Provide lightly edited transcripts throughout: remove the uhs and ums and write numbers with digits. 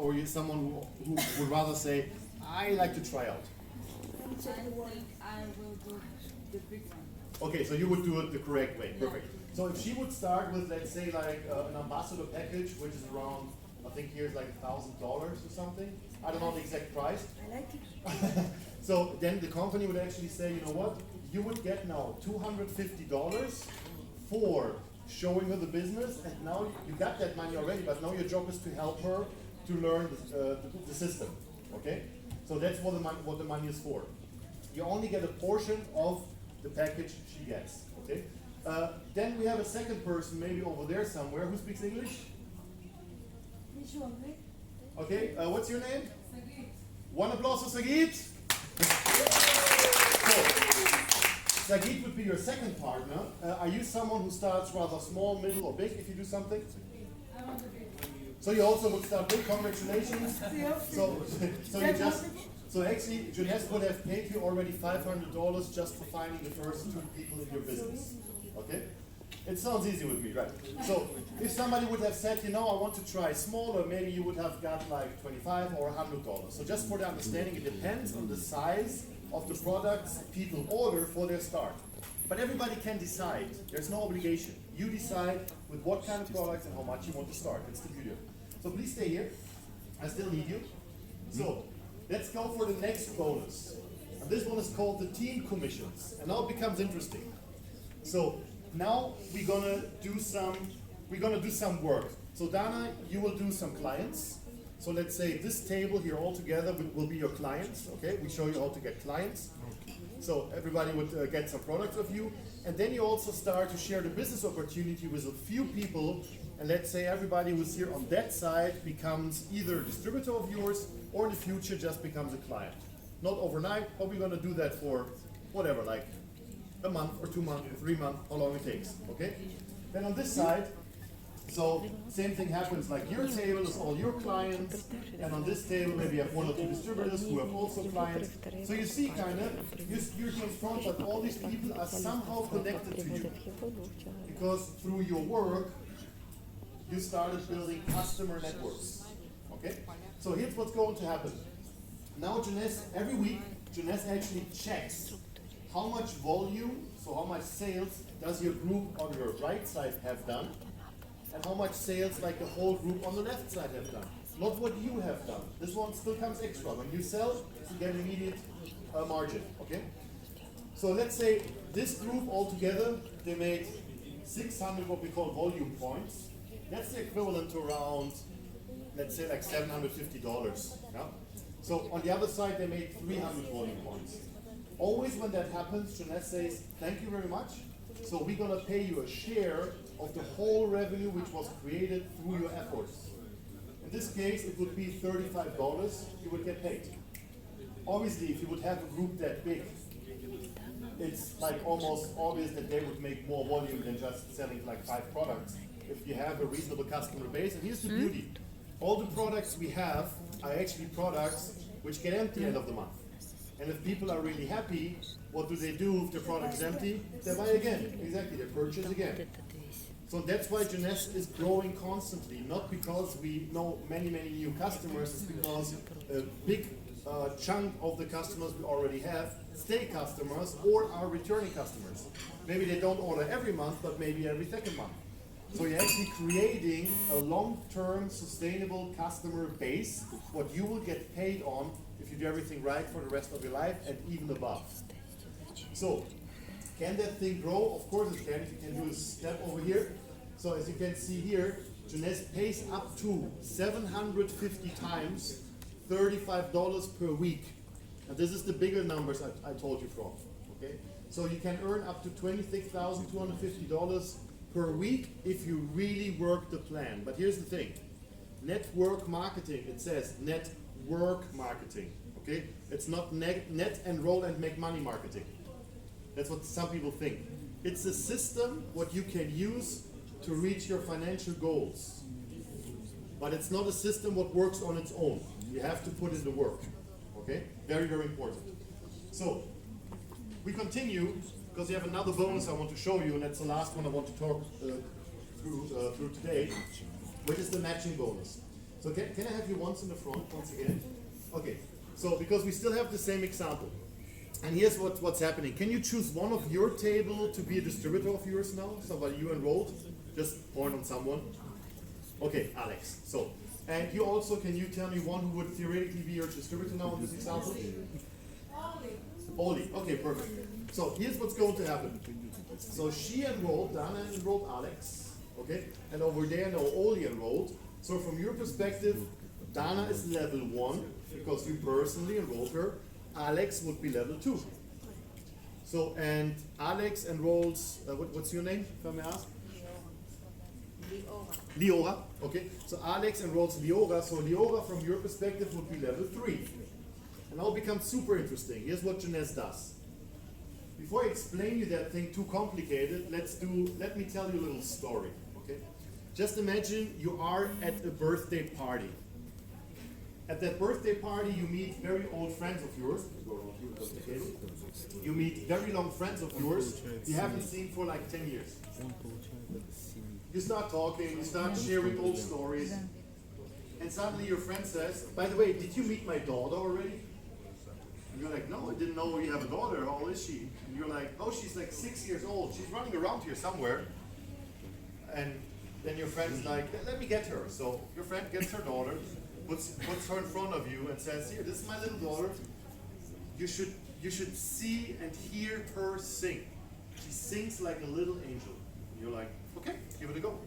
or you're someone who would rather say, I like to try out? I think I will do the big one. Okay, so you would do it the correct way. Perfect. So if she would start with, let's say, like an ambassador package, which is around, I think here's like $1,000 or something. I don't know the exact price. I like it. So then the company would actually say, you know what, you would get now $250 for showing her the business, and now you got that money already, but now your job is to help her to learn the system, okay? So that's what the money is for. You only get a portion of the package she gets, okay? Then we have a second person, maybe over there somewhere, who speaks English? Which one, right? Okay, what's your name? One applause for Sagit. So, Sagit would be your second partner. Are you someone who starts rather small, middle, or big if you do something? I want the big one. So you also would start big. Congratulations. So actually, Jeunesse would have paid you already $500 just for finding the first two people in your business. Okay? It sounds easy with me, right? So if somebody would have said, you know, I want to try smaller, maybe you would have got like $25 or $100. So just for the understanding, it depends on the size of the products people order for their start. But everybody can decide. There's no obligation. You decide with what kind of products and how much you want to start. That's the beauty of it. So please stay here. I still need you. So let's go for the next bonus. And this one is called the team commissions. And now it becomes interesting. So now we're gonna do some work. So Dana, you will do some clients. So let's say this table here all together will be your clients. Okay, we show you how to get clients. So everybody would get some products of you, and then you also start to share the business opportunity with a few people. And let's say everybody who's here on that side becomes either a distributor of yours, or in the future just becomes a client. Not overnight, but we're gonna do that for whatever, like a month or 2 months or 3 months, how long it takes, okay? Then on this side, so same thing happens, like your table is all your clients, and on this table maybe you have 1 or 2 distributors who have also clients. So you see kind of, you're in front, but all these people are somehow connected to you. Because through your work, you started building customer networks, okay? So here's what's going to happen. Now Jeunesse, every week, Jeunesse actually checks how much volume, so how much sales does your group on your right side have done, and how much sales like the whole group on the left side have done. Not what you have done. This one still comes extra. When you sell, you get immediate margin, okay? So let's say this group altogether, they made 600 what we call volume points. That's the equivalent to around, let's say like $750, yeah? So on the other side, they made 300 volume points. Always when that happens, Jeunesse says, thank you very much. So we're gonna pay you a share of the whole revenue which was created through your efforts. In this case, it would be $35 you would get paid. Obviously, if you would have a group that big, it's like almost obvious that they would make more volume than just selling like 5 products. If you have a reasonable customer base, and here's the beauty. All the products we have are actually products which get empty end of the month. And if people are really happy, what do they do if the product is empty? They buy again. Exactly, they purchase again. So that's why Jeunesse is growing constantly, not because we know many new customers, it's because a big chunk of the customers we already have stay customers or are returning customers. Maybe they don't order every month, but maybe every second month. So you're actually creating a long-term sustainable customer base, what you will get paid on if you do everything right for the rest of your life and even above. So, can that thing grow? Of course it can. If you can do a step over here. So as you can see here, Jeunesse pays up to 750 times $35 per week. And this is the bigger numbers I told you from. Okay? So you can earn up to $26,250 per week if you really work the plan. But here's the thing. Network marketing, it says network marketing. Okay? It's not net enroll and make money marketing. That's what some people think. It's a system what you can use to reach your financial goals. But it's not a system what works on its own. You have to put in the work. Okay? Very important. So, we continue because we have another bonus I want to show you, and that's the last one I want to talk through today, which is the matching bonus. So can I have you once in the front, once again? Okay, so because we still have the same example. And here's what's happening. Can you choose one of your table to be a distributor of yours now? Somebody you enrolled? Just point on someone. Okay, Alex. So, and you also, can you tell me one who would theoretically be your distributor now in this example? Oli. Okay, perfect. So here's what's going to happen. So she enrolled, Dana enrolled Alex. Okay, and over there now Oli enrolled. So from your perspective, Dana is level 1 because you personally enrolled her. Alex would be level 2. So, and Alex enrolls, what's your name, if I may ask? Leora. Okay, so Alex enrolls Leora. So Leora, from your perspective, would be level 3. And now it becomes super interesting. Here's what Jeunesse does. Before I explain you that thing too complicated, let me tell you a little story. Okay, just imagine you are at a birthday party. At that birthday party, you meet very old friends of yours. You meet very long friends of yours you haven't seen for like 10 years. You start talking, you start sharing old stories, and suddenly your friend says, by the way, did you meet my daughter already? And you're like, no, I didn't know you have a daughter. How old is she? And you're like, oh, she's like 6 years old. She's running around here somewhere. And then your friend's like, let me get her. So your friend gets her daughter, puts her in front of you and says, here, this is my little daughter. You should see and hear her sing. She sings like a little angel. And you're like, okay, give it a go.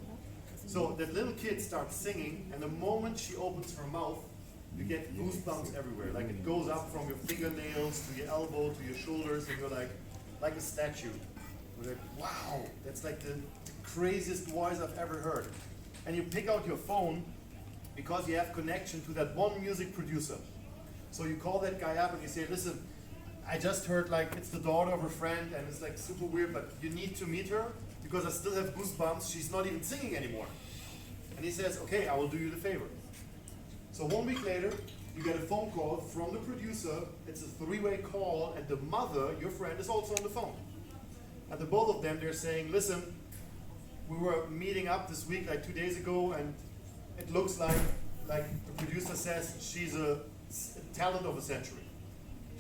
So that little kid starts singing, and the moment she opens her mouth, you get goosebumps everywhere. Like it goes up from your fingernails to your elbow to your shoulders, and you're like a statue. You're like, wow, that's like the craziest voice I've ever heard. And you pick out your phone because you have connection to that one music producer. So you call that guy up and you say, listen, I just heard like it's the daughter of a friend and it's like super weird, but you need to meet her because I still have goosebumps. She's not even singing anymore. And he says, okay, I will do you the favor. So 1 week later, you get a phone call from the producer. It's a 3-way call, and the mother, your friend, is also on the phone. And the both of them, they're saying, listen, we were meeting up this week, like 2 days ago, and it looks like the producer says she's a talent of a century.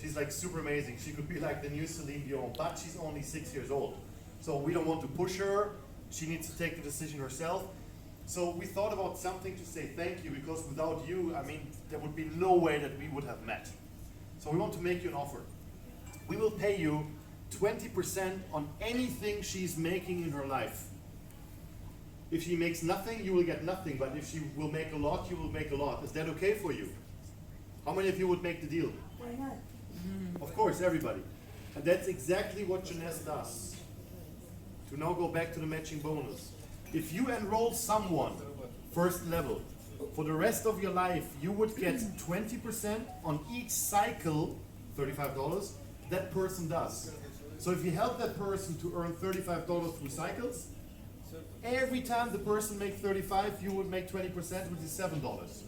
She's like super amazing. She could be like the new Celine Dion, but she's only 6 years old. So we don't want to push her. She needs to take the decision herself. So we thought about something to say thank you, because without you, I mean, there would be no way that we would have met. So we want to make you an offer. We will pay you 20% on anything she's making in her life. If she makes nothing, you will get nothing, but if she will make a lot, you will make a lot. Is that okay for you? How many of you would make the deal? Why not? Of course, everybody. And that's exactly what Jeunesse does. To now go back to the matching bonus. If you enroll someone, first level, for the rest of your life, you would get 20% on each cycle, $35, that person does. So if you help that person to earn $35 through cycles, every time the person makes 35, you would make 20%, which is $7,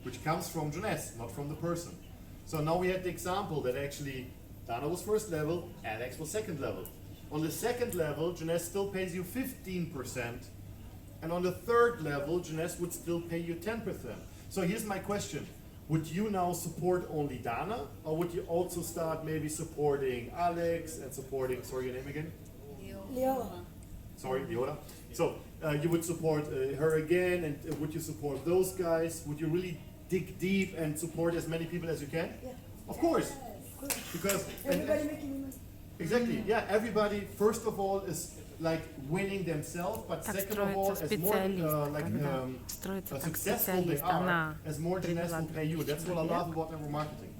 which comes from Jeunesse, not from the person. So now we had the example that actually Dana was first level, Alex was second level. On the second level, Jeunesse still pays you 15%, and on the third level, Jeunesse would still pay you 10%. So here's my question. Would you now support only Dana, or would you also start maybe supporting Alex and supporting, sorry, your name again? Leo. Sorry, Leora. So you would support her again, and would you support those guys? Would you really dig deep and support as many people as you can? Yeah. Of course, Good. because Everybody making money. exactly, yeah. Everybody, first of all, is like winning themselves, but Так second of all, строится as more специалист, like когда строится как successful they специалист. Она are, as more Jeunesse will pay you. That's what I love about network marketing.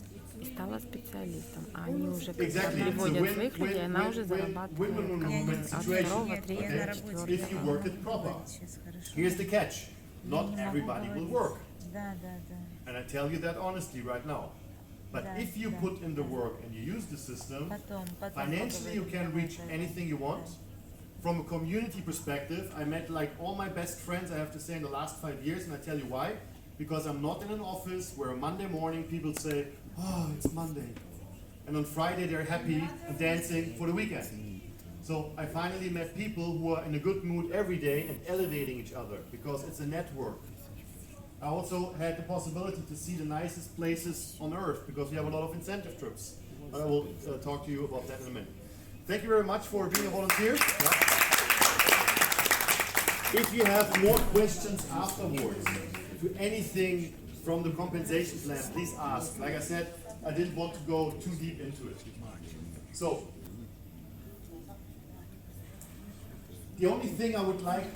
стала специалистом, а они уже Exactly. It's a приводят своих людей, она уже зарабатывает как бы win-win от situation. второго, третьего, Okay? четвертого. If you work it proper. Here's the catch. Not everybody will work. Да, да, да. And I tell you that honestly right now. But Да, if you да. put in the work and you use the system, Потом financially you can reach anything you want. From a community perspective, I met like all my best friends, I have to say, in the last 5 years, and I tell you why. Because I'm not in an office where Monday morning people say, oh, it's Monday. And on Friday they're happy and dancing for the weekend. So I finally met people who are in a good mood every day and elevating each other, because it's a network. I also had the possibility to see the nicest places on earth because we have a lot of incentive trips. But I will talk to you about that in a minute. Thank you very much for being a volunteer. If you have more questions afterwards to anything from the compensation plan, please ask. Like I said, I didn't want to go too deep into it. So, the only thing I would like